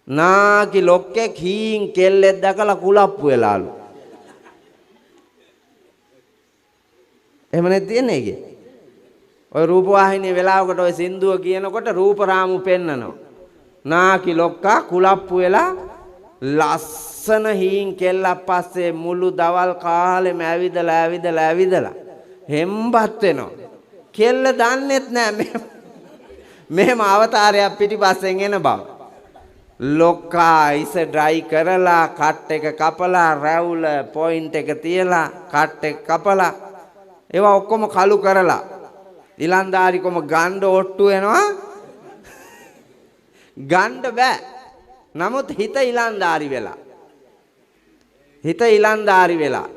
නාකි ලොක්කෙක් හීන් කෙල්ලෙක් දැකලා කුලප්පු වෙලාලු. එහෙමනේ තියෙන්නේ ඒකේ. ඔය රූපවාහිනියේ වෙලාවකට ඔය සින්දුව කියනකොට රූපරාමු පෙන්නනවා. නාකි ලොක්කා කුලප්පු වෙලා ලස්සන හීන් කෙල්ලක් පස්සේ මුළු දවල් කාලෙම ඇවිදලා හෙම්බත් වෙනවා. කෙල්ල දන්නෙත් නෑ මෙහෙම අවතාරයක් පිටිපස්සෙන් එන බව. ලොක්කා ඉස ඩ්‍රයි කරලා කට් එක කපලා රැවුල පොයින්ට් එක තියලා කට් එක කපලා ඒවා ඔක්කොම කළු කරලා ඉලන්දාරිකම ගණ්ඩ ඔට්ටු වෙනවා. ගණ්ඩ බෑ. නමුත් හිත ඉලන්දාරි වෙලා.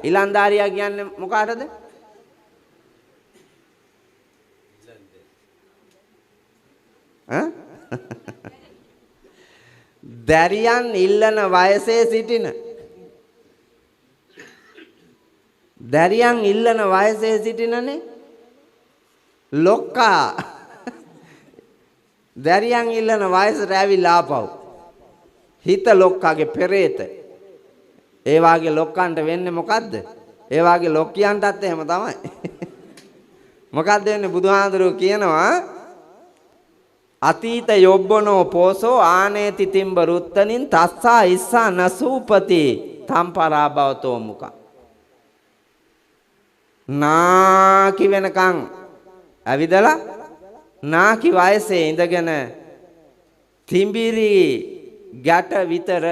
ඉලන්දාරියා කියන්නේ මොකටද? දැරියන් ඉල්ලන වයසේ සිටිනනේ ලොක්කා. දැරියන් ඉල්ලන වයසට ඇවිල්ලා ආපහු හිත ලොක්කාගේ පෙරේත. ඒ වාගේ ලොක්කන්ට වෙන්නේ මොකද්ද? ඒ වාගේ ලොක්කියන්ටත් එහෙම තමයි. මොකද්ද වෙන්නේ? බුදුහාඳුරෝ කියනවා අතීත යොබ්බනෝ පෝසෝ ආනේති තිම්බ රුත්තනින් තස්සා ඉස්සා නසූපති තම්පරා භවතෝ මුක. නාකි වෙනකන් ඇවිදලා නාකි වයසේ ඉඳගෙන තිඹිරි ගැට විතර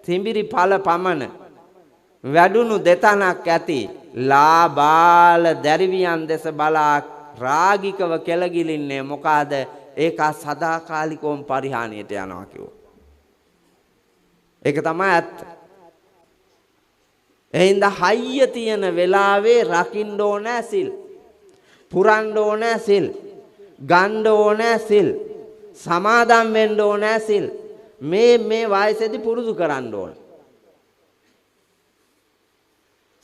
තිඹිරි පළ පමණ වැඩුණු දෙතනක් ඇති ලාබාල දැරිවියන් දෙස බලා රාගිකව කෙලගිලින්නේ මොකද? ඒක සදාකාලිකවම පරිහානියට යනවා කිව්වා. ඒක තමයි ඇත්ත. එහෙනම් හයිය තියෙන වෙලාවේ රකින්න ඕනෑ සිල්. පුරන්න ඕනෑ සිල්. ගන්න ඕනෑ සිල්. සමාදම් වෙන්න ඕනෑ සිල්. මේ වයසේදී පුරුදු කරන්න ඕන.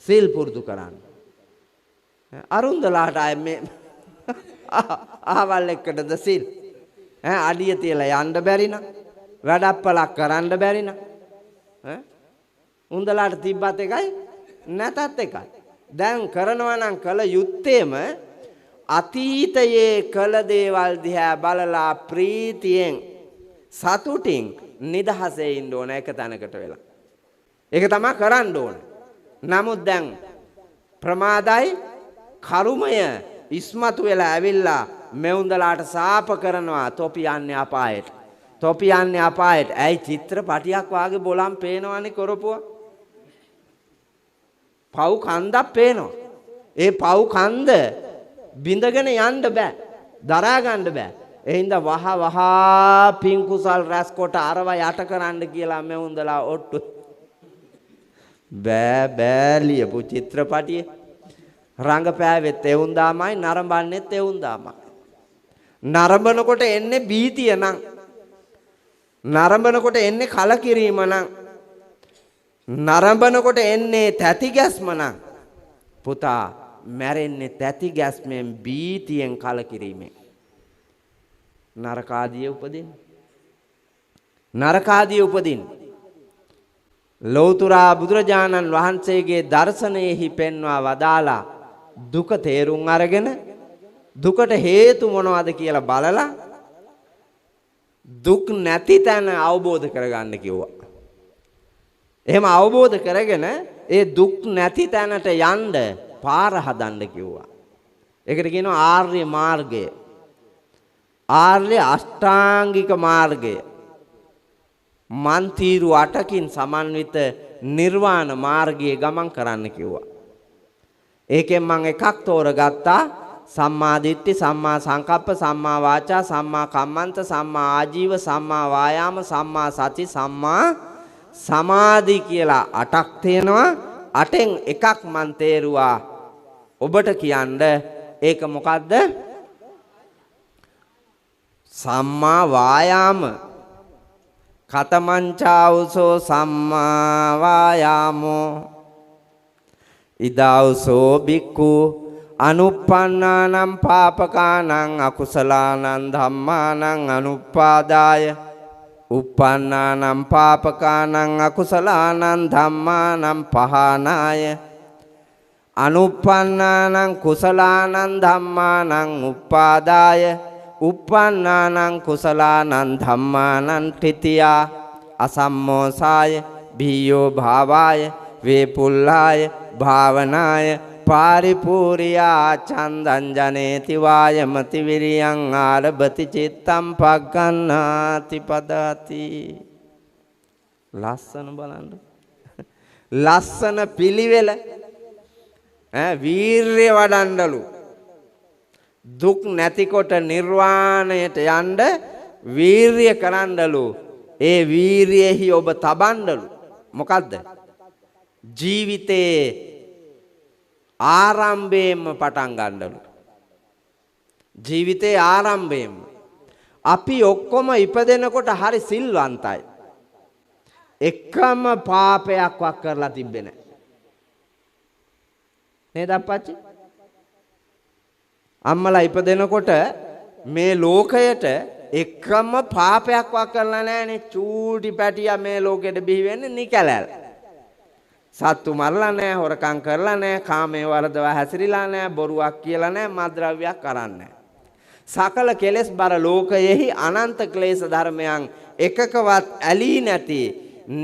සිල් පුරුදු කරන්න. අරුන්දලාට අය මේ අහවල් එක්කටද සිල්. අඩිය තියලා යන්න බැරි නම් වැඩප්පලක් කරන්න බැරි නම් උන්දලාට තිබ්බත් එකයි නැතත් එකයි. දැන් කරනවා නම් කල යුත්තේම අතීතයේ කළ දේවල් දිහා බලලා ප්‍රීතියෙන් සතුටින් නිදහසේ ඉන්න ඕන එක තැනකට වෙලා. ඒක තමයි කරන්න ඕන. නමුත් දැන් ප්‍රමාදයි කර්මය ඉස්මතු වෙලා ඇවිල්ලා මෙවුන්දලාට සාප කරනවා. තොපි යන්නේ අපායට. ඇයි චිත්‍රපටියක් වාගේ බොලම් පේනවනේ කරපුවා. පව් කන්දක් පේනවා. ඒ පව් කන්ද බින්දගෙන යන්න බෑ. දරා ගන්න බෑ. එහෙනම් වහ පින් කුසල් රැස් කොට අරව යට කරන්න කියලා මෙවුන්දලා ඔට්ටු. බෑ ලියපු චිත්‍රපටියේ රංගපෑවෙත් එවුන්දාමයි නරඹන්නෙත් එවුන්දාමයි. නරඹනකොට එන්නේ බීතිය නම් නරඹනකොට එන්නේ කලකිරීම නම් නරඹනකොට එන්නේ තැති ගැස්ම නම් පුතා මැරෙන්නේ තැති ගැස්මෙන් බීතියෙන් කලකිරීමෙන්. නරකාදී උපදින්න ලෞතුරා බුදුරජාණන් වහන්සේගේ දර්ශනයෙහි පෙන්වා වදාලා දුක තේරුම් අරගෙන දුකට හේතු මොනවද කියලා බලලා දුක් නැති තැන අවබෝධ කරගන්න කිව්වා. එහෙම අවබෝධ කරගෙන ඒ දුක් නැති තැනට යන්න පාර හදන්න කිව්වා. ඒකට කියනවා ආර්ය මාර්ගය. ආර්ය අෂ්ටාංගික මාර්ගය. මන්තිරු 8කින් සමන්විත නිර්වාණ මාර්ගයේ ගමන් කරන්න කිව්වා. ඒකෙන් මම එකක් තෝරගත්තා. සම්මා දිට්ඨි, සම්මා සංකප්ප, සම්මා වාචා, සම්මා කම්මන්ත, සම්මා ආජීව, සම්මා වායාම, සම්මා සති, සම්මා සමාධි කියලා 8ක් තියෙනවා. 8න් එකක් මන් තේරුවා. ඔබට කියන්න ඒක මොකද්ද? සම්මා වායාම. කතමංචාවසෝ සම්මා වායාමෝ ඉදාවසෝ බික්ඛු අනුප්පන්නානම් පාපකානං අකුසලානං ධම්මානං අනුපාදාය uppannānaṁ pāpakānaṁ akusalaanaṁ dhammānaṁ pahānāය anuppannānaṁ kusalaanaṁ dhammānaṁ uppādāය uppannānaṁ kusalaanaṁ dhammānaṁ titiyā asammosāය bhiyyo bhāvāය vepullāය bhāvanāය pārිපූර්යා චන්දං ජනේති වායමති විරියං ආරභති චිත්තං පග්ගණ්ණාති පදාති. ලස්සන බලන්න. ලස්සන පිළිවෙල වීර්ය වඩන්නලු. දුක් නැතිකොට නිර්වාණයට යන්න වීර්ය කරන්නලු. ඒ වීර්යෙහි ඔබ තබන්නලු. මොකද්ද? ජීවිතේ ආරම්භයෙන්ම පටන් ගන්නලු. ජීවිතේ ආරම්භයෙන්ම අපි ඔක්කොම ඉපදෙනකොට හරි සිල්වන්තයි. එකම පාපයක් වක් කරලා තිබ්බේ නැහැ. නේද අප්පච්චි? අම්මලා ඉපදෙනකොට මේ ලෝකයට එකම පාපයක් වක් කරලා නැහනේ. චූටි පැටියා මේ ලෝකෙට බිහි වෙන්නේ නිකැලැල්. සත්තු මරලා නැහැ, හොරකම් කරලා නැහැ, කාමයේ වරදවා හැසිරීලා නැහැ, බොරුවක් කියලා නැහැ, මත්ද්‍රව්‍යයක් කරන්නේ නැහැ. සකල කෙලෙස් බර ලෝකයෙහි අනන්ත ක්ලේශ ධර්මයන් එකකවත් ඇලී නැති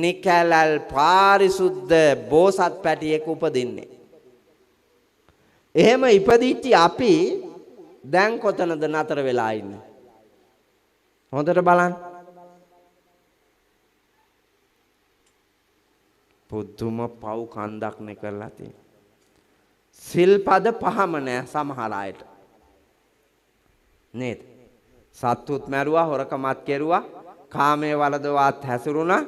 නිකැලැල් පාරිසුද්ධ බෝසත් පැටියෙක් උපදින්නේ. එහෙම ඉපදිච්ච අපි දැන් කොතනද නතර වෙලා ඉන්නේ? හොඳට බලන්න. පුදුම පව් කන්දක් නේ කරලා තියෙන්නේ. සිල්පද පහම නෑ සමහර අයට. නේද? සත්තුත් මැරුවා, හොරකමත් කෙරුවා, කාමයේ වලදවත් හැසිරුණා,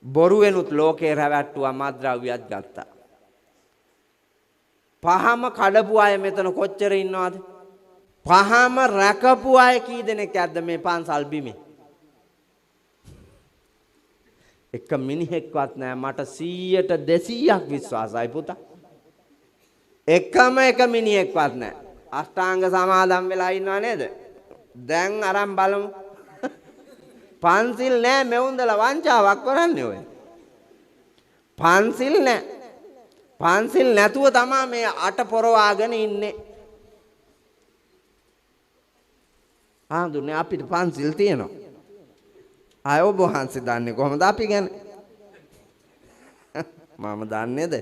බොරුවෙනුත් ලෝකේ රැවට්ටුවා, මත්ද්‍රව්‍යයක් ගත්තා. පහම කඩපු අය මෙතන කොච්චර ඉන්නවද? පහම රැකපු අය කී දෙනෙක් ඇද්ද මේ පන්සල් බිමේ? එක මිනිහෙක්වත් නෑ. මට 100ට 200ක් විශ්වාසයි පුතා. එකම එක මිනිහෙක්වත් නෑ. අෂ්ටාංග සමාදන් වෙලා ඉන්නව නේද? දැන් අරන් බලමු. පන්සිල් නෑ මෙවුන්දලා වංචාවක් කරන්නේ ඔය. පන්සිල් නෑ. පන්සිල් නැතුව තමයි මේ අට පොරවාගෙන ඉන්නේ. ආඳුනේ අපිට පන්සිල් තියෙනවා. අය ඔබ වහන්සේ දන්නේ කොහොමද අපි ගැන? මම දන්නේද?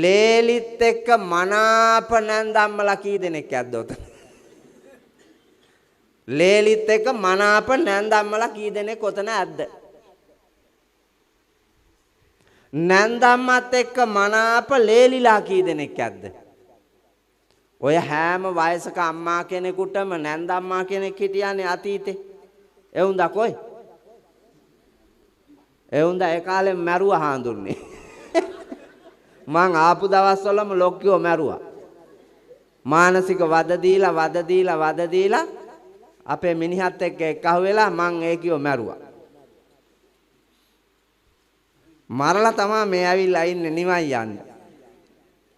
ලේලිත් එක්ක මනාප නැන්දම්මලා කී දෙනෙක් ඇද්ද උතන? ලේලිත් එක්ක මනාප නැන්දම්මලා කී දෙනෙක් උතන ඇද්ද? නැන්දම්මත් එක්ක මනාප ලේලිලා කී දෙනෙක් ඇද්ද? ඔය හැම වයසක අම්මා කෙනෙකුටම නැන්දම්මා කෙනෙක් හිටියානේ අතීතේ. එවුන්දා කොයි? එවුන්දා ඒ කාලේ මැරුවා හාඳුන්නේ. මං ආපු දවස්වලම ලොක්කියෝ මැරුවා. මානසික වද දීලා අපේ මිනිහත් එක්ක එක්කහුව වෙලා මං ඒකියෝ මැරුවා. මරලා තමයි මේ ඇවිල්ලා ඉන්නේ නිවන් යන්නේ.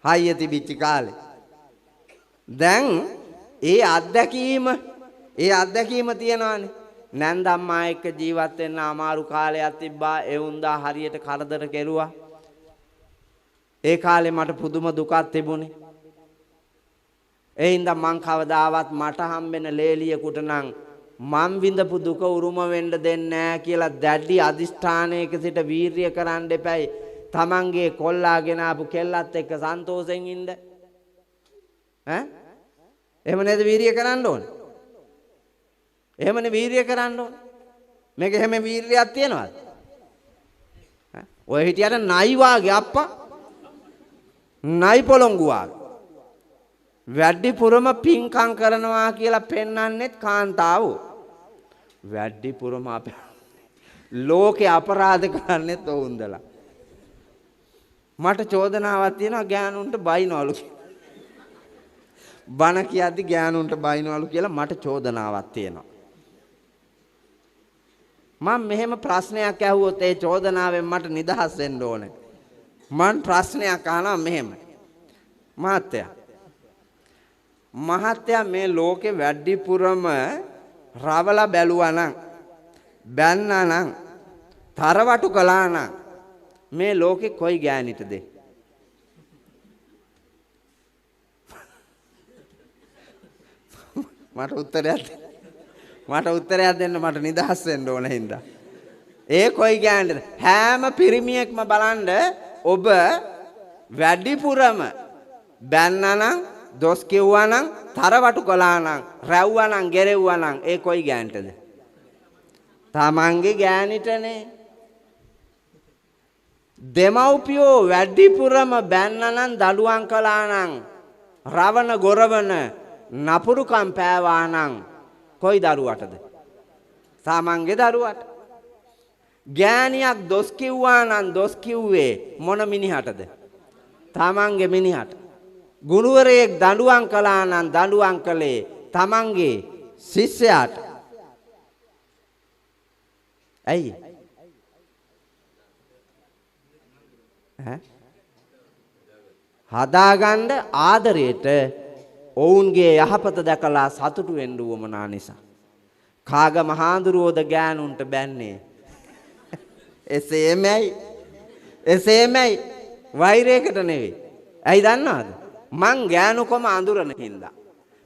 හයිය තිබිච්ච කාලේ. දැන් ඒ අත්දැකීම තියනවානේ. නැන්දම්මා එක්ක ජීවත් වෙන්න අමාරු කාලයක් තිබ්බා. ඒ වුන්දා හරියට කරදර කෙරුවා. ඒ කාලේ මට පුදුම දුකක් තිබුණේ. ඒ හින්දා මං කවදාවත් මට හම්බෙන ලේලියෙකුට නම් මං විඳපු දුක උරුම වෙන්න දෙන්නේ නැහැ කියලා දැඩි අදිෂ්ඨානයක සිට වීරිය කරන්න එපයි. තමන්ගේ කොල්ලාගෙන ආපු කෙල්ලත් එක්ක සන්තෝෂෙන් ඉන්න. එහෙම නේද වීරිය කරන්න ඕනේ? එහෙමනේ වීරිය කරන්න ඕනේ. මේක එහෙම වීරියක් තියනවාද? ඔය හිටියට නයි වාගේ අප්පා. නයි පොළොංගු වාගේ. වැඩිපුරම පින්කම් කරනවා කියලා පෙන්වන්නෙත් කාන්තාවෝ. වැඩිපුරම අපේ ලෝකේ අපරාධ කරන්නෙත් ඔවුන්දලා. මට චෝදනාවක් තියෙනවා ගෑනුන්ට බයිනවලු. බණ කියද්දි ගෑනුන්ට බයිනවලු කියලා මට චෝදනාවක් තියෙනවා. මම මෙහෙම ප්‍රශ්නයක් ඇහුවොත් ඒ චෝදනාවෙන් මට නිදහස් වෙන්න ඕනේ. මම ප්‍රශ්නයක් අහනවා මෙහෙම. මහත්තයා මහත්තයා මේ ලෝකේ වැඩිපුරම රවලා බැලුවා නම් බැන්නා නම් තරවටු කළා නම් මේ ලෝකේ කොයි ගෑනිටද? මට උත්තරයක් දෙන්න මට නිදහස් වෙන්න ඕන හින්දා. ඒ කොයි ගෑනිටද? හැම පිරිමියෙක්ම බලන්න ඔබ වැඩිපුරම බැන්නා නම් දොස් කිව්වා නම් තරවටු කළා නම් රැව්වා නම් ගෙරෙව්වා නම් ඒ කොයි ගෑනිටද? තමන්ගේ ගෑනිටනේ. දෙමව්පියෝ වැඩිපුරම බැන්නා නම් දඩුවම් කළා නම් රවණ ගොරවන නපුරුකම් පෑවා නම් කොයි දරුවටද? තමන්ගේ දරුවට. ගෑණියක් දොස් කිව්වා නම් දොස් කිව්වේ මොන මිනිහටද? තමන්ගේ මිනිහට. ගුරුවරයෙක් දඬුවම් කළා නම් දඬුවම් කළේ තමන්ගේ ශිෂ්‍යයාට. ඇයි? හදාගන්න ආදරයට ඔවුන්ගේ යහපත දැකලා සතුටු වෙන්න උවමනා නිසා. කාග මහාඳුරෝද ගෑනුන්ට බැන්නේ? එසේමයි වෛරයකට නෙවෙයි. ඇයි දන්නවද? මං ගෑනුකම අඳුරන හින්දා.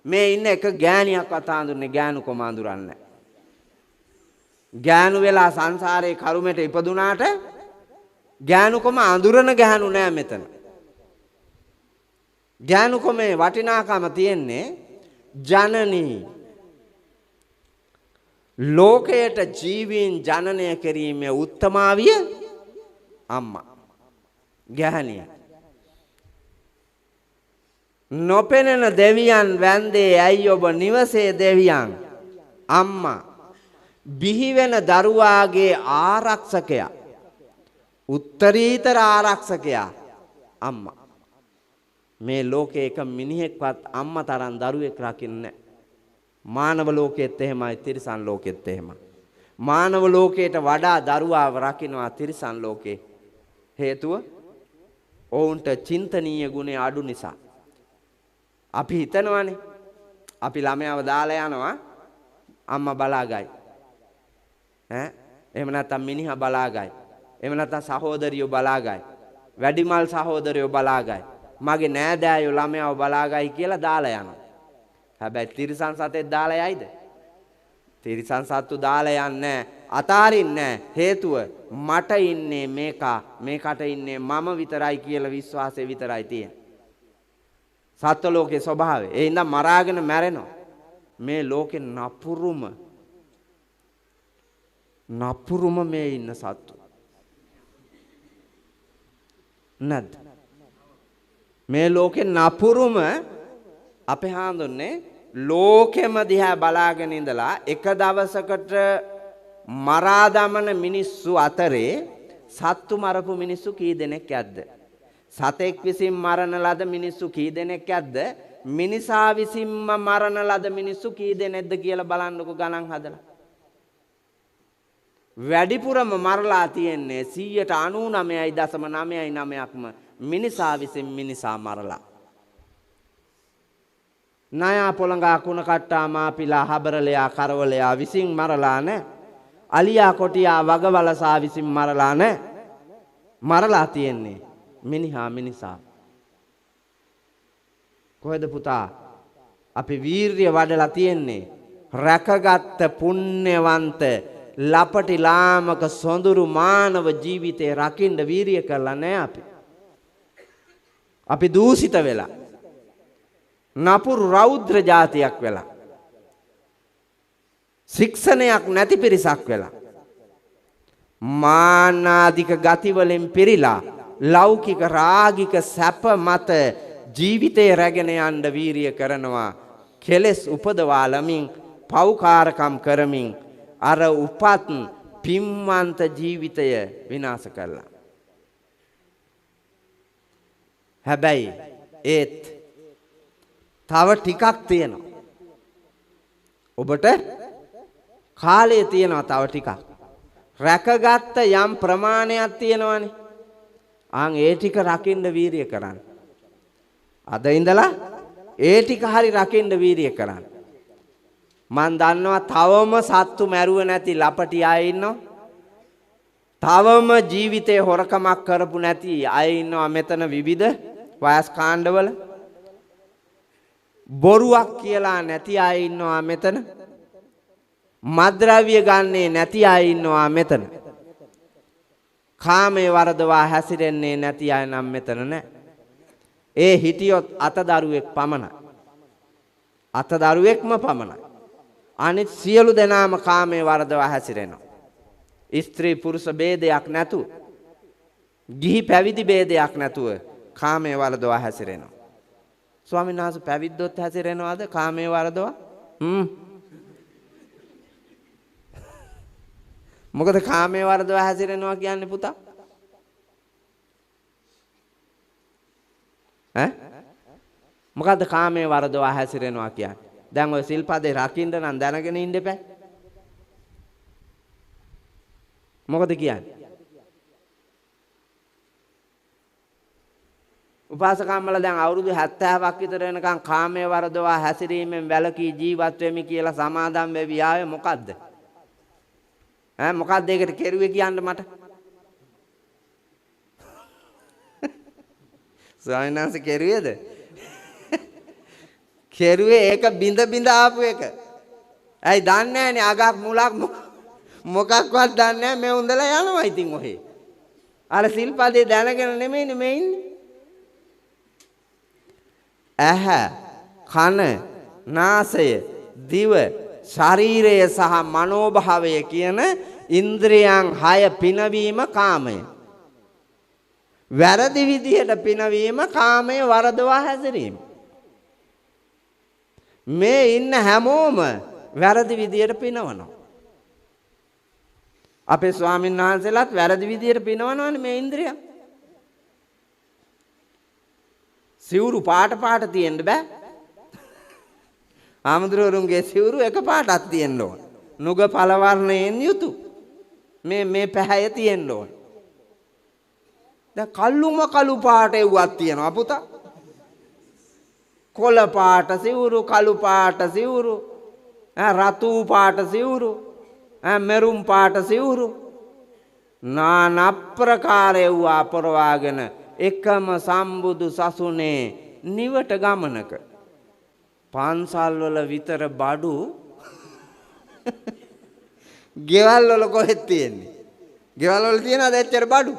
මේ ඉන්න එක ගෑණියක්වත් අඳුරන්නේ ගෑනුකම අඳුරන්නේ. ගෑනු වෙලා සංසාරේ කරුමෙට ඉපදුනාට ගෑනුකම අඳුරන ගෑනු නෑ මෙතන. ගෑනුකමේ වටිනාකම තියෙන්නේ ජනනී. ලෝකයට ජීවීන් ජනනය කිරීමේ උත්තමාවිය අම්මා. ගැහණිය. නොපෙනෙන දෙවියන් වැන්දේ ඇයි ඔබ නිවසේ දෙවියන්? අම්මා. බිහි වෙන දරුවාගේ ආරක්ෂකයා. උත්තරීතර ආරක්ෂකයා අම්මා. මේ ලෝකේ එක මිනිහෙක්වත් අම්මා තරම් දරුවෙක් රකින්නේ නැහැ. මානව ලෝකෙත් එහෙමයි, තිරිසන් ලෝකෙත් එහෙමයි. මානව ලෝකයට වඩා දරුවාව රකින්නවා තිරිසන් ලෝකේ. හේතුව ඔවුන්ට චින්තනීය ගුණය අඩු නිසා. අපි හිතනවානේ අපි ළමයාව දාලා යනවා අම්මා බලාගයි. එහෙම නැත්නම් මිනිහා බලාගයි. එහෙම නැත්නම් සහෝදරියෝ බලාගයි. වැඩිමල් සහෝදරයෝ බලාගයි. මගේ නෑදෑයෝ ළමයාව බලාගයි කියලා දාලා යනවා. හැබැයි තිරිසන් සතෙක් දාලා යයිද? තිරිසන් සත්තු දාලා යන්නේ අතාරින්නේ. හේතුව මට ඉන්නේ මේකට ඉන්නේ මම විතරයි කියලා විශ්වාසය විතරයි තියෙන්නේ. සත්ත්ව ලෝකේ ස්වභාවය. ඒ හින්දා මරාගෙන මැරෙනවා. මේ ලෝකේ නපුරුම මේ ඉන්න සත්තු. නැද්ද? මේ ලෝකේ නපුරුම අපේ හාඳුන්නේ ලෝකෙම දිහා බලාගෙන ඉඳලා එක දවසකට මරා දමන මිනිස්සු අතරේ සත්තු මරපු මිනිස්සු කී දෙනෙක් ඇද්ද? සතෙක් විසින් මරණ ලද මිනිස්සු කී දෙනෙක් ඇද්ද? මිනිසා විසින්ම මරණ ලද මිනිස්සු කී දෙනෙක්ද කියලා බලන්නකෝ ගණන් හදලා. වැඩිපුරම මරලා තියෙන්නේ 99.99%ක්ම මිනිසා විසින් මිනිසා මරලා. නයා පොළඟා කුණ කට්ටා මාපිලා හබරලයා කරවලයා විසින් මරලා නැ. අලියා කොටියා වගවලසා විසින් මරලා නැ. මරලා තියෙන්නේ මිනිසා. කොහෙද පුතා අපි වීරිය වඩලා තියෙන්නේ? රැකගත් පුණ්‍යවන්ත ලපටි ලාමක සොඳුරු මානව ජීවිතේ රකින්න වීරිය කරලා නැහැ අපි. අපි දූෂිත වෙලා නපුරු රෞද්‍ර జాතියක් වෙලා ශික්ෂණයක් නැති පිරිසක් වෙලා මානාදික ගති වලින් පිරීලා ලෞකික රාගික සැප මත ජීවිතේ රැගෙන යන්න වීරිය කරනවා. කෙලස් උපදවාලමින් පෞකාරකම් කරමින් අර උපත් පිම්වන්ත ජීවිතය විනාශ කළා. හැබැයි ඒත් තව ටිකක් තියෙනවා. ඔබට කාලය තියෙනවා තව ටිකක්. රැකගත්ත යම් ප්‍රමාණයක් තියෙනවනේ. ඒ ටික රකින්න වීරිය කරන්න. අද ඉඳලා ඒ ටික හරි රකින්න වීරිය කරන්න. මන් දන්නවා තවම සත්තු මැරුවේ නැති ලපටි අය ඉන්නවා. තවම ජීවිතේ හොරකමක් කරපු නැති අය ඉන්නවා මෙතන විවිධ වයස් කාණ්ඩවල. බොරුවක් කියලා නැති අය ඉන්නවා මෙතන. මද්ද්‍රව්‍ය ගන්නේ නැති අය ඉන්නවා මෙතන. කාමයේ වරදවා හැසිරෙන්නේ නැති අය නම් මෙතන නැහැ. ඒ හිටියොත් අතදරුවෙක් පමණයි. අතදරුවෙක්ම පමණයි. අනිත් සියලු දෙනාම කාමයේ වරදවා හැසිරෙනවා. ස්ත්‍රී පුරුෂ ભેදයක් නැතුව, ගිහි පැවිදි ભેදයක් නැතුව කාමයේ වරදවා හැසිරෙනවා. ස්වාමීන් වහන්සේ පැවිද්දොත් හැසිරෙනවද කාමයේ වරදවා? මොකද කාමයේ වරදවා හැසිරෙනවා කියන්නේ පුතා? මොකද්ද කාමයේ වරදවා හැසිරෙනවා කියන්නේ? දැන් ඔය සිල්පදේ රකින්න නම් දැනගෙන ඉන්න එපා. මොකද කියන්නේ? උපාසකම්මල දැන් අවුරුදු 70ක් විතර වෙනකන් කාමයේ වරදවා හැසිරීමෙන් වැළකී ජීවත් වෙමි කියලා සමාදම් වෙවි ආවේ මොකද්ද? මොකක්ද ඒකට කෙරුවේ කියන්න මට? ස්වාමීන් වහන්සේ කෙරුවේද? කෙරුවේ ඒක බිඳ බිඳ ආපු එක. ඇයි දන්නේ නැහනේ අගක් මුලක් මොකක්වත් දන්නේ නැහැ මේ උන්දලා යනවා ඉතින් ඔහේ. අර සිල්පදේ දැනගෙන නෙමෙයිනේ මේ ඉන්නේ. ඇහැ, කන, නාසය, දිව, ශරීරය සහ මනෝභාවය කියන ඉන්ද්‍රියයන් 6 පිනවීම කාමය. වැරදි විදිහට පිනවීම කාමයේ වරදවා හැසිරීම. මේ ඉන්න හැමෝම වැරදි විදිහට පිනවනවා. අපේ ස්වාමීන් වහන්සේලාත් වැරදි විදිහට පිනවනවනේ මේ ඉන්ද්‍රියයන්. සිවුරු පාට තියෙන්න බෑ. ආමඳුරුවරුන්ගේ සිවුරු එක පාටක් තියෙන්න ඕන. නුග පළ වර්ණයෙන් යුතු. මේ පැහැය තියෙන්න ඕන. දැන් කළු පාට එව්වක් තියෙනවා පුතා. කොළ පාට සිවුරු, කළු පාට සිවුරු, රතු පාට සිවුරු, මෙරුම් පාට සිවුරු. නානා ප්‍රකාර එව්වා පරවාගෙන එකම සම්බුදු සසුනේ නිවට ගමනක. පන්සල් වල විතර බඩු ගෙවල් වල කොහෙද තියෙන්නේ? ගෙවල් වල තියනද එච්චර බඩු?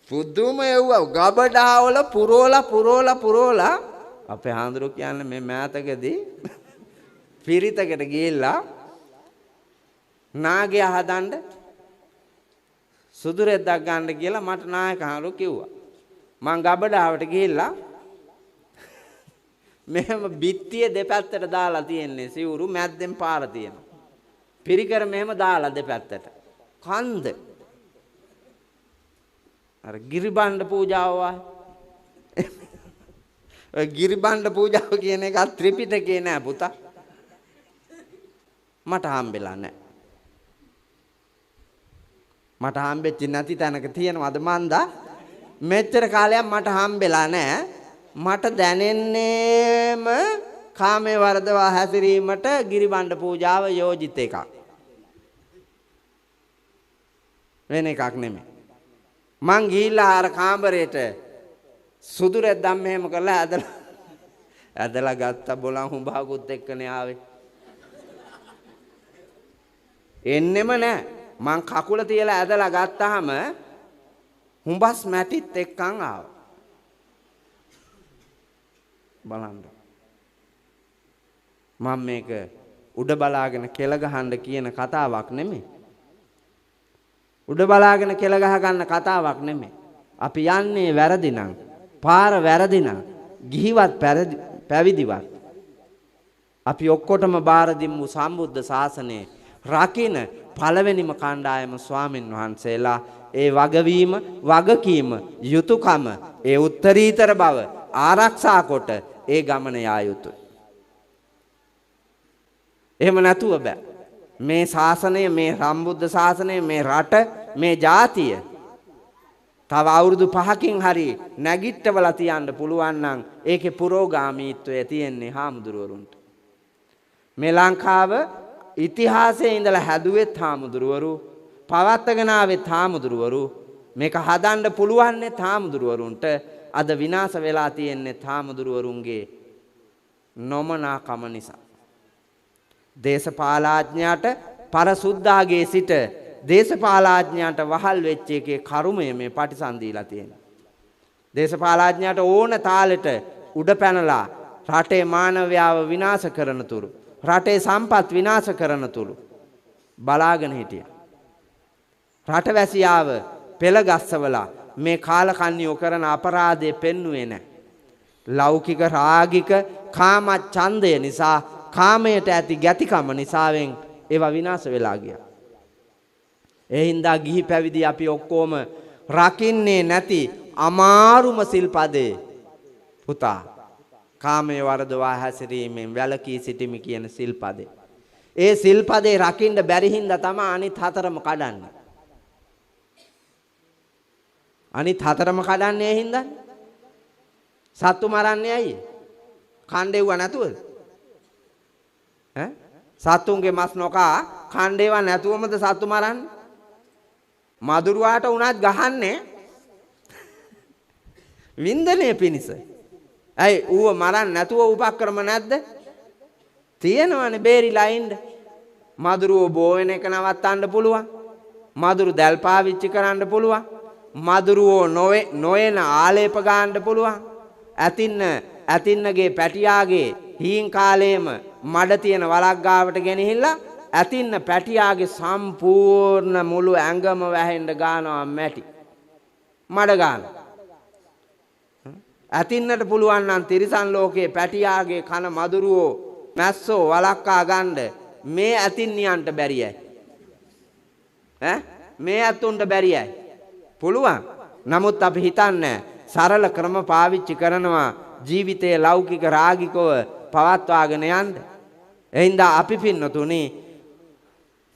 පුදුම එව්වා ගබඩා වල පුරෝලා අපේ හාමුදුරුවෝ කියන්නේ මේ මෑතකදී පිරිතකට ගිහිල්ලා නාගයා හදන්න සුදු රෙද්දක් ගන්න කියලා මට නායක හාමුදුරුවෝ කිව්වා. මං ගබඩාවට ගිහිල්ලා මෙහෙම බිත්තිය දෙපැත්තට දාලා තියෙන්නේ සිවුරු මැද්දෙන් පාර තියෙනවා. පිරිකර මෙහෙම දාලා දෙපැත්තට. කන්ද. අර ගිරිබණ්ඩ පූජාව වයි. ඔය ගිරිබණ්ඩ පූජාව කියන එක ත්‍රිපිටකේ නෑ පුතා. මට හම්බෙලා නෑ. මට හම්බෙච්ච නැති තැනක තියෙනවද මන්දා? මෙච්චර කාලයක් මට හම්බෙලා නෑ. මට දැනෙන්නේම කාමයේ වරදවා හැසිරීමට ගිරිබණ්ඩ පූජාව යෝජිත එකක්. වෙන එකක් නෙමෙයි. මං ගිහිල්ලා අර කාමරේට සුදු රෙද්දම් මෙහෙම කරලා ඇදලා ගත්ත බොලන් හුඹාකුත් එක්කනේ ආවේ. එන්නෙම නෑ. මං කකුල තියලා ඇදලා ගත්තාම හුඹස් මැටිත් එක්කන් ආවා. බලන්න. මම මේක උඩ බලාගෙන කෙල ගහන්න කියන කතාවක් නෙමෙයි. උඩ බලාගෙන කෙල ගහ ගන්න කතාවක් නෙමෙයි. අපි යන්නේ වැරදි නම්, පාර වැරදි නම්, ගිහිවත් පැවිදිවත් අපි ඔක්කොටම බාර දෙමු සම්බුද්ධ ශාසනයේ රකින්න පළවෙනිම කණ්ඩායම ස්වාමින් වහන්සේලා. ඒ වගවීම, වගකීම, යුතුයකම, ඒ උත්තරීතර බව ආරක්ෂා කොට ඒ ගමන යා යුතුය. එහෙම නැතුව බෑ. මේ ශාසනය, මේ සම්බුද්ධ ශාසනය, මේ රට, මේ ජාතිය තව අවුරුදු 5කින් හරි නැගිට්ටවලා තියන්න පුළුවන් නම් ඒකේ පුරෝගාමීත්වය තියෙන්නේ හාමුදුරුවරුන්ට. මේ ලංකාව ඉතිහාසයේ ඉඳලා හැදුවෙත් හාමුදුරුවරු, පවත්වාගෙන ආවෙත් හාමුදුරුවරු, මේක හදන්න පුළුවන්නේ හාමුදුරුවරුන්ට. අද විනාශ වෙලා තියෙන්නේ හාමුදුරුවරුන්ගේ නොමනාකම නිසා. දේශපාලඥයාට පරසුද්දාගේ සිට දේශපාලඥයාට වහල් වෙච්ච එකේ කරුමය මේ පටිසන්ධීලා තියෙනවා. දේශපාලඥයාට ඕන තාලෙට උඩ පැනලා රටේ මානවයාව විනාශ කරන තුරු, රටේ සම්පත් විනාශ කරන තුරු බලාගෙන හිටියා. රටවැසියාව පෙළගස්සවලා මේ කාලකන්ණියෝ කරන අපරාධය පෙන්නුවේ නැහැ. ලෞකික රාගික කාම ඡන්දය නිසා, කාමයට ඇති ගැතිකම නිසාවෙන් ඒවා විනාශ වෙලා ගියා. ඒ හින්දා ගිහි පැවිදි අපි ඔක්කොම රකින්නේ නැති අමාරුම සිල්පදේ පුතා, කාමයේ වරදවා හැසිරීමෙන් වැළකී සිටීමි කියන සිල්පදේ. ඒ සිල්පදේ රකින්න බැරි හින්දා තමයි අනිත් හතරම කඩන්නේ. අනිත් හතරම කඩන්නේ හින්දා. සත්තු මරන්නේ ඇයි? කණ්ඩේව නැතුවද? සත්තුන්ගේ මස් නොකා කණ්ඩේව නැතුවමද සත්තු මරන්නේ? මදුරුවාට උනත් ගහන්නේ වින්දනය පිණිස. ඇයි ඌව මරන්න නැතුව උපක්‍රම නැද්ද? තියෙනවනේ බේරිලා ඉන්න. මදුරුව බෝ වෙන එක නවත්තන්න පුළුවන්. මදුරු දැල් පාවිච්චි කරන්න පුළුවන්. මදුරුවෝ නොයන ආලේප ගන්න පුළුවන්. ඇතින්නගේ පැටියාගේ හීන් කාලේම මඩ තියෙන වලක් ගාවට ගෙනහිල්ලා ඇතින්න පැටියාගේ සම්පූර්ණ මුළු ඇඟම වැහෙන්න ගන්නවා මැටි. මඩ ගන්න. ඇතින්නට පුළුවන් නම් තිරිසන් ලෝකේ පැටියාගේ කන මදුරුවෝ මැස්සෝ වලක්කා ගන්න මේ ඇතින්නියන්ට බැරියයි. මේ ඇතුන්ට බැරියයි. පුළුවන්. නමුත් අපි හිතන්නේ සරල ක්‍රම පාවිච්චි කරනවා ජීවිතයේ ලෞකික රාගිකව පවත්වාගෙන යන්න. එහින්දා අපි පින්නතුනි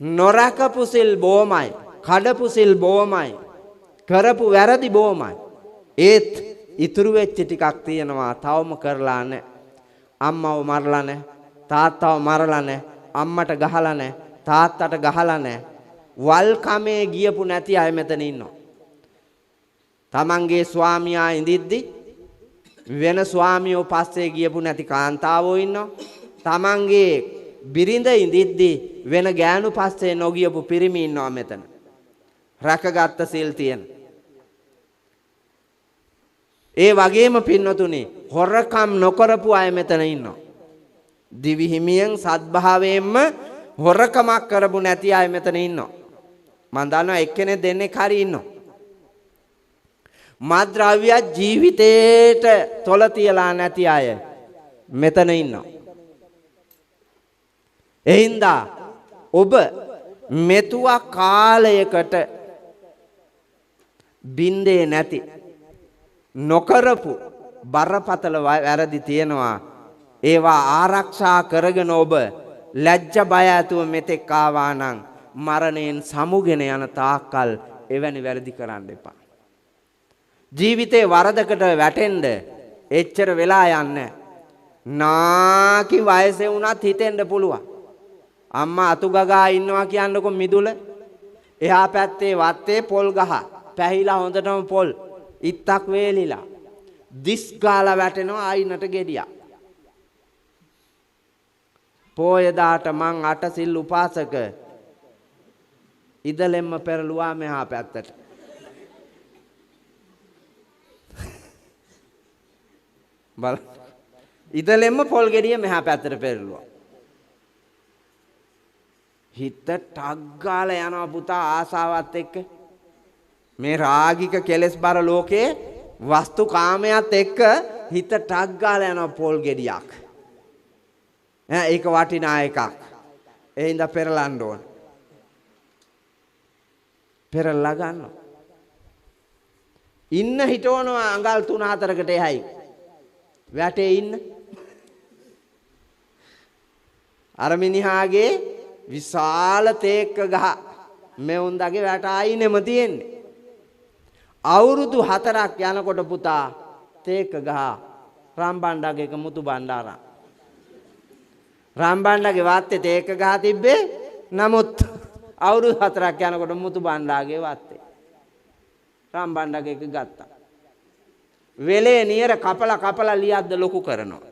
නොරකපු සිල් බොමයි, කඩපු සිල් බොමයි, කරපු වැරදි බොමයි. ඒත් ඉතුරු වෙච්ච ටිකක් තියෙනවා තවම කරලා නැහැ. අම්මව මරලා නැහැ, තාත්තව මරලා නැහැ, අම්මට ගහලා නැහැ, තාත්තට ගහලා නැහැ. වල් කමේ ගියපු නැති අය මෙතන ඉන්නවා. තමන්ගේ ස්වාමියා ඉඳිද්දි වෙන ස්වාමියෝ පස්සේ ගියපු නැති කාන්තාවෝ ඉන්නවා. තමන්ගේ බිරිඳ ඉඳිද්දි වෙන ගෑනු පස්සේ නොගියපු පිරිමි ඉන්නවා මෙතන. රැකගත්ත සිල් තියෙන. ඒ වගේම පින්නතුනි හොරකම් නොකරපු අය මෙතන ඉන්නවා. දිවි හිමියෙන් සත්භාවයෙන්ම හොරකමක් කරපු නැති අය මෙතන ඉන්නවා. මම දන්නවා එක්කෙනෙක් දෙන්නෙක් හරි ඉන්නවා. මත්ද්‍රව්‍ය ජීවිතේට තොල තියලා නැති අය මෙතන ඉන්නවා. එහින්දා ඔබ මෙතුවා කාලයකට බින්දේ නැති නොකරපු බරපතල වැරදි තියෙනවා. ඒවා ආරක්ෂා කරගෙන ඔබ ලැජ්ජ බය ඇතුව මෙතෙක් ආවා නම් මරණයෙන් සමුගෙන යන තාක්කල් එවැනි වැරදි කරන්න එපා. ජීවිතේ වරදකට වැටෙන්න එච්චර වෙලා යන්නේ නාකි වයසේ වුණත් හිතෙන්න පුළුවන්. අම්මා අතු ගගා ඉන්නවා කියන්නකො මිදුල. එහා පැත්තේ වත්තේ පොල් ගහ පැහිලා හොඳටම පොල් ඉත්තක් වේලිලා දිස් ගාලා වැටෙනවා ආයිනට ගෙඩියක්. පෝයදාට මං අටසිල් උපාසක ඉදලෙම්ම පෙරළුවා මෙහා පැත්තට. බල ඉදලෙම්ම පොල් ගෙඩිය මෙහා පැත්තට පෙරළුවා. හිත ටක් ගාලා යනවා පුතා ආසාවත් එක්ක. මේ රාගික කෙලෙස් බර ලෝකේ වස්තු කාමයට එක්ක හිත ටක් ගාලා යනවා පොල් ගෙඩියක්. ඒක වටිනා එකක්. ඒ හින්දා පෙරලන්න ඕන. පෙරලා ගන්නවා. ඉන්න හිටවනවා අඟල් 3-4කට එහයි. වැටේ ඉන්න. අර මිනිහාගේ විශාල තේක්ක ගහ මෙවුන්දගේ වැට ආයිනෙම තියෙන්නේ. අවුරුදු 4ක් යනකොට පුතා තේක ගහ රාම්බණ්ඩාගේ මුතු බණ්ඩාරා. රාම්බණ්ඩාගේ වාත්තේ තේක ගහ තිබ්බේ. නමුත් අවුරුදු 4ක් යනකොට මුතු බණ්ඩාගේ වාත්තේ රාම්බණ්ඩාගේ ගත්තා. වෙලේ නියර කපලා ලියද්ද ලොකු කරනවා.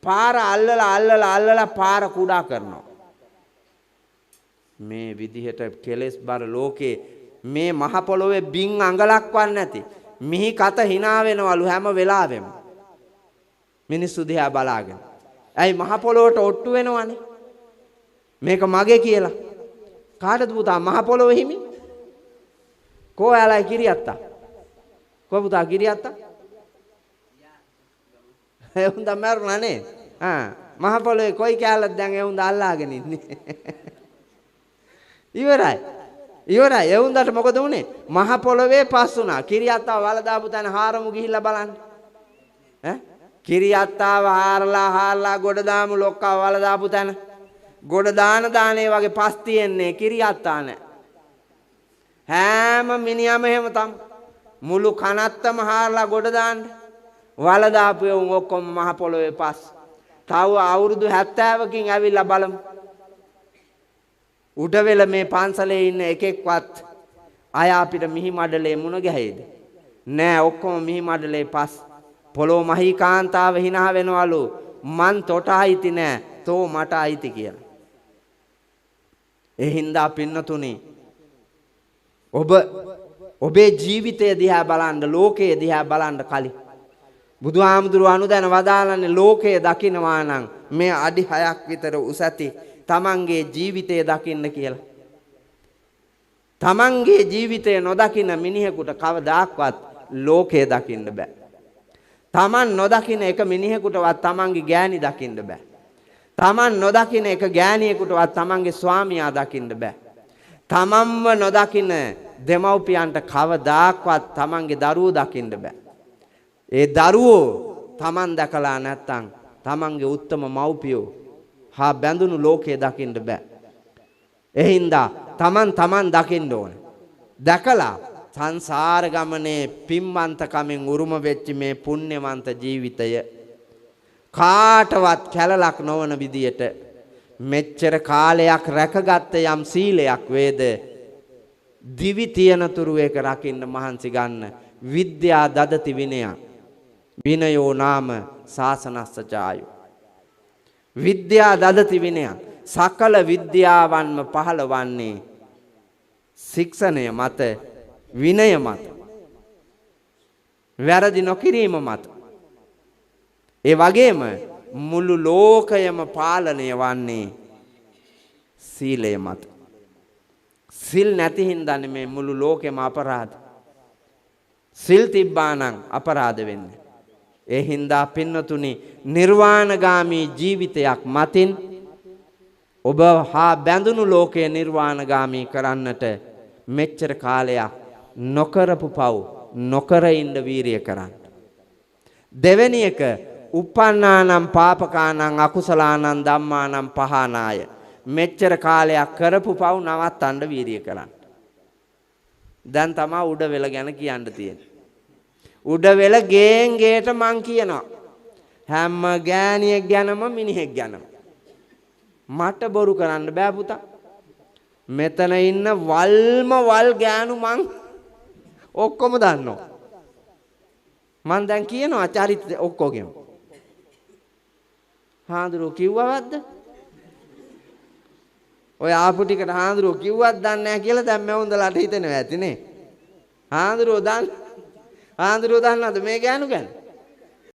පාර අල්ලලා පාර කුඩා කරනවා. මේ විදිහට කෙලස් බර ලෝකේ මේ මහ පොළොවේ බින් අඟලක්වත් නැති මිහි කත hina වෙනවලු හැම වෙලාවෙම මිනිස්සු දිහා බලාගෙන. ඇයි මහ පොළොවට ඔට්ටු වෙනවනේ මේක මගේ කියලා. කාටද පුතා මහ පොළොව හිමි? කෝ යාලයි කිරියත්තා? කෝ පුතා කිරියත්තා? ඒ හොඳ මරුණානේ. මහ පොළොවේ කොයි කැලලද දැන් ඒ හොඳ අල්ලාගෙන ඉන්නේ. ඉවරයි. ඒ හොඳට මොකද වුනේ? මහ පොළොවේ පස් වුණා. කිරියත්තාව වල දාපු තැන හාරමු ගිහිල්ලා බලන්න. කිරියත්තාව හාරලා ගොඩ දාමු ලොක්කාව වල දාපු තැන. ගොඩ දානේ වගේ පස් තියෙන්නේ කිරියත්තා නෑ. හැම මිනිහම එහෙම තම මුළු කනත්තම හාරලා ගොඩ දාන්න. වල දාපු උන් ඔක්කොම මහ පොළොවේ පස්. තව අවුරුදු 70කින් ඇවිල්ලා බලමු. උඩවෙල මේ පන්සලේ ඉන්න එකෙක්වත් අය අපිට මිහි මඩලේ මුණ ගැහෙයිද? නෑ ඔක්කොම මිහි මඩලේ පස්. පොළොව මහී කාන්තාව hina වෙනවලු. මන් තොට අයිති නෑ තෝ මට අයිති කියලා. ඒ හින්දා පින්නතුනි ඔබේ ජීවිතය දිහා බලන්න ලෝකයේ දිහා බලන්න කලින් බුදුහාමුදුරුවෝ අනුදැන වදාළන්නේ ලෝකයේ දකින්නවා නම් මේ අඩි 6ක් විතර උස ඇති තමන්ගේ ජීවිතය දකින්න කියලා. තමන්ගේ ජීවිතය නොදකින මිනිහෙකුට කවදාක්වත් ලෝකය දකින්න බෑ. තමන් නොදකින එක මිනිහෙකුටවත් තමන්ගේ ගෑණි දකින්න බෑ. තමන් නොදකින එක ගෑණියෙකුටවත් තමන්ගේ ස්වාමියා දකින්න බෑ. තමන්ව නොදකින දෙමව්පියන්ට කවදාක්වත් තමන්ගේ දරුවෝ දකින්න බෑ. ඒ දරුවෝ තමන් දැකලා නැත්තම් තමන්ගේ උත්තම මව්පියෝ හා බැඳුණු ලෝකේ දකින්න බෑ. ඒ හින්දා තමන් දකින්න ඕනේ. දැකලා සංසාර ගමනේ පින්වන්තකමෙන් උරුම වෙච්ච මේ පුණ්‍යවන්ත ජීවිතය කාටවත් කැලලක් නොවන විදියට මෙච්චර කාලයක් රැකගත්ත යම් සීලයක් වේද දිවි තියන තුරු ඒක රකින්න මහන්සි ගන්න විද්‍යා දදති විනය විනයෝ නාම සාසනස්ස චායෝ. විද්‍යා දදති විනය සකල විද්‍යාවන්ම පහළවන්නේ ශික්ෂණය මත විනය මත වැරදි නොකිරීම මත. ඒ වගේම මුළු ලෝකයම පාලනය වන්නේ සීලය මත. සිල් නැති හින්දානේ මේ මුළු ලෝකෙම අපරාධ. සිල් තිබ්බා නම් අපරාධ වෙන්නේ. ඒ හින්දා පින්නතුනි නිර්වාණගාමී ජීවිතයක් මතින් ඔබ හා බැඳුණු ලෝකයේ නිර්වාණගාමී කරන්නට මෙච්චර කාලයක් නොකරපු පව් නොකර ඉන්න වීරිය කරන්න. දෙවෙනි එක uppannānaṁ pāpakānaṁ akusalaanaṁ dhammānaṁ pahānāya. මෙච්චර කාලයක් කරපු පව් නවත්තන්න වීරිය කරන්න. දැන් තමයි උඩ වෙල ගැන කියන්න තියෙන්නේ. උඩ වෙල ගේට මං කියනවා. හැම ගෑණියෙක් ගැනම මිනිහෙක් ගැනම. මට බොරු කරන්න බෑ පුතා. මෙතන ඉන්න වල්ම වල් ගෑනු මං ඔක්කොම දන්නවා. මං දැන් කියනවා චරිත ඔක්කොගෙම. හාඳුරෝ කිව්වවද්ද? ඔය ආපු ටිකට හාඳුරෝ කිව්වත් දන්නේ නැහැ කියලා දැන් මම හිතෙනවා ඇතිනේ. හාඳුරෝ දන්නවද මේ ගෑනු ගැන?